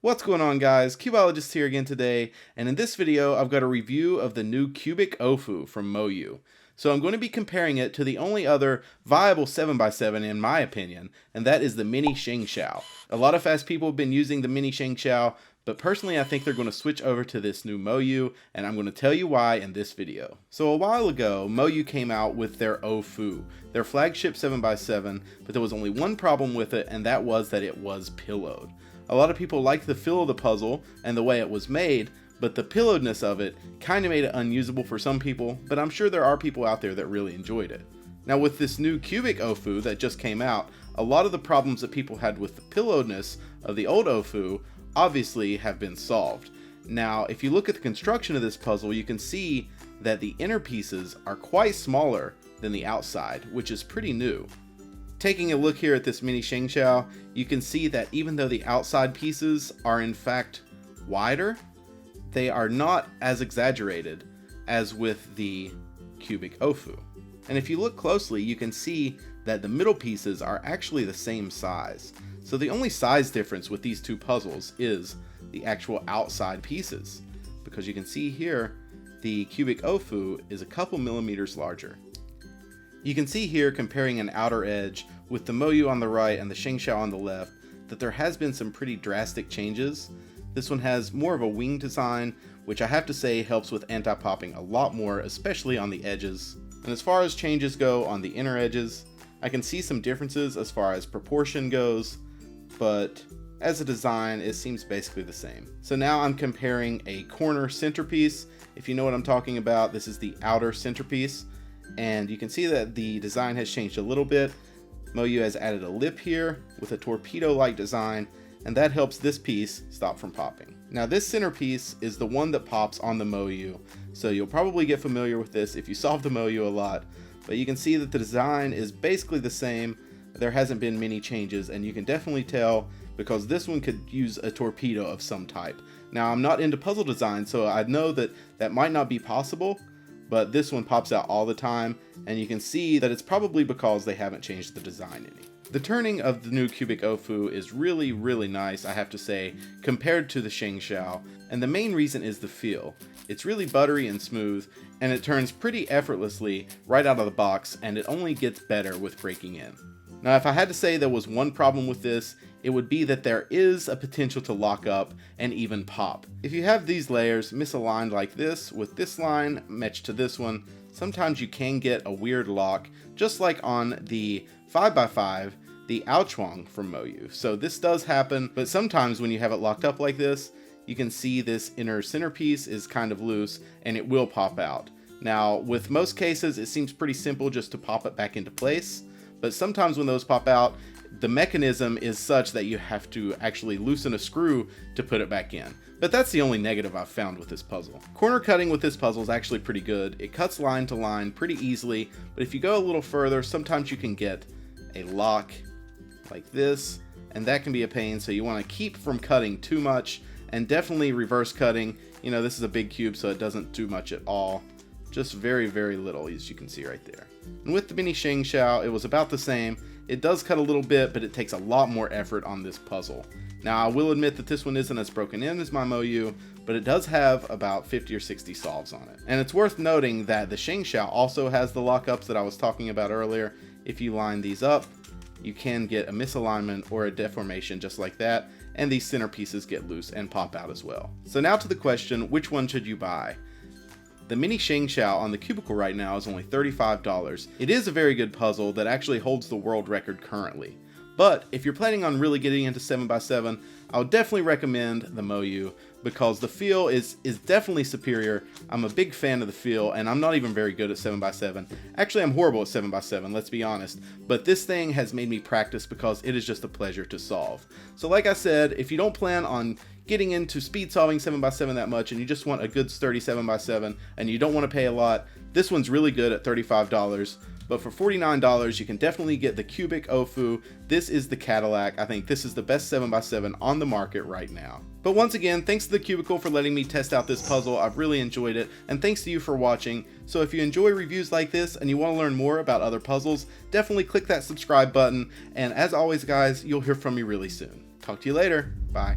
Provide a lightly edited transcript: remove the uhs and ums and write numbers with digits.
What's going on, guys? Cubeologist here again today, and in this video I've got a review of the new MoYu AoFu from MoYu. So I'm going to be comparing it to the only other viable 7x7 in my opinion, and that is the Mini Shengshao. A lot of fast people have been using the Mini Shengshao, but personally I think they're going to switch over to this new MoYu, and I'm going to tell you why in this video. So a while ago, MoYu came out with their AoFu, their flagship 7x7, but there was only one problem with it, and that was that it was pillowed. A lot of people liked the feel of the puzzle and the way it was made, but the pillowedness of it kind of made it unusable for some people, but I'm sure there are people out there that really enjoyed it. Now with this new MoYu AoFu that just came out, a lot of the problems that people had with the pillowedness of the old AoFu obviously have been solved. Now if you look at the construction of this puzzle, you can see that the inner pieces are quite smaller than the outside, which is pretty new. Taking a look here at this Mini Shengshao, you can see that even though the outside pieces are in fact wider, they are not as exaggerated as with the MoYu AoFu. And if you look closely, you can see that the middle pieces are actually the same size. So the only size difference with these two puzzles is the actual outside pieces, because you can see here the MoYu AoFu is a couple millimeters larger. You can see here, comparing an outer edge with the MoYu on the right and the Shengshao on the left, that there has been some pretty drastic changes. This one has more of a wing design, which I have to say helps with anti-popping a lot more, especially on the edges. And as far as changes go on the inner edges, I can see some differences as far as proportion goes, but as a design, it seems basically the same. So now I'm comparing a corner centerpiece. If you know what I'm talking about, this is the outer centerpiece. And you can see that the design has changed a little bit. MoYu has added a lip here with a torpedo-like design, and that helps this piece stop from popping. Now this centerpiece is the one that pops on the MoYu, so you'll probably get familiar with this if you solve the MoYu a lot, but you can see that the design is basically the same. There hasn't been many changes, and you can definitely tell because this one could use a torpedo of some type. Now I'm not into puzzle design, so I know that that might not be possible, but this one pops out all the time, and you can see that it's probably because they haven't changed the design any. The turning of the new MoYu AoFu is really nice, I have to say, compared to the Shengshao, and the main reason is the feel. It's really buttery and smooth, and it turns pretty effortlessly right out of the box, and it only gets better with breaking in. Now if I had to say there was one problem with this, it would be that there is a potential to lock up and even pop. If you have these layers misaligned like this, with this line matched to this one, sometimes you can get a weird lock, just like on the 5x5, the Aochuang from MoYu. So this does happen, but sometimes when you have it locked up like this, you can see this inner centerpiece is kind of loose and it will pop out. Now with most cases, it seems pretty simple just to pop it back into place, but sometimes when those pop out, the mechanism is such that you have to actually loosen a screw to put it back in. But that's the only negative I've found with this puzzle. Corner cutting with this puzzle is actually pretty good. It cuts line to line pretty easily, but if you go a little further, sometimes you can get a lock like this, and that can be a pain, so you want to keep from cutting too much, and definitely reverse cutting. You know, this is a big cube, so it doesn't do much at all. Just very little, as you can see right there. And with the Mini Shengshao, it was about the same. It does cut a little bit, but it takes a lot more effort on this puzzle. Now I will admit that this one isn't as broken in as my MoYu, but it does have about 50 or 60 solves on it. And it's worth noting that the Shengshao also has the lockups that I was talking about earlier. If you line these up, you can get a misalignment or a deformation just like that, and these center pieces get loose and pop out as well. So now to the question, which one should you buy? The Mini Shengshao on the Cubicle right now is only $35. It is a very good puzzle that actually holds the world record currently. But if you're planning on really getting into 7x7, I would definitely recommend the MoYu because the feel is definitely superior. I'm a big fan of the feel, and I'm not even very good at 7x7. Actually, I'm horrible at 7x7, let's be honest. But this thing has made me practice because it is just a pleasure to solve. So like I said, if you don't plan on getting into speed solving 7x7 that much and you just want a good sturdy 7x7 and you don't want to pay a lot, this one's really good at $35. But for $49, you can definitely get the MoYu AoFu. This is the Cadillac. I think this is the best 7x7 on the market right now. But once again, thanks to the Cubicle for letting me test out this puzzle. I've really enjoyed it, and thanks to you for watching. So if you enjoy reviews like this and you want to learn more about other puzzles, definitely click that subscribe button. And as always, guys, you'll hear from me really soon. Talk to you later. Bye.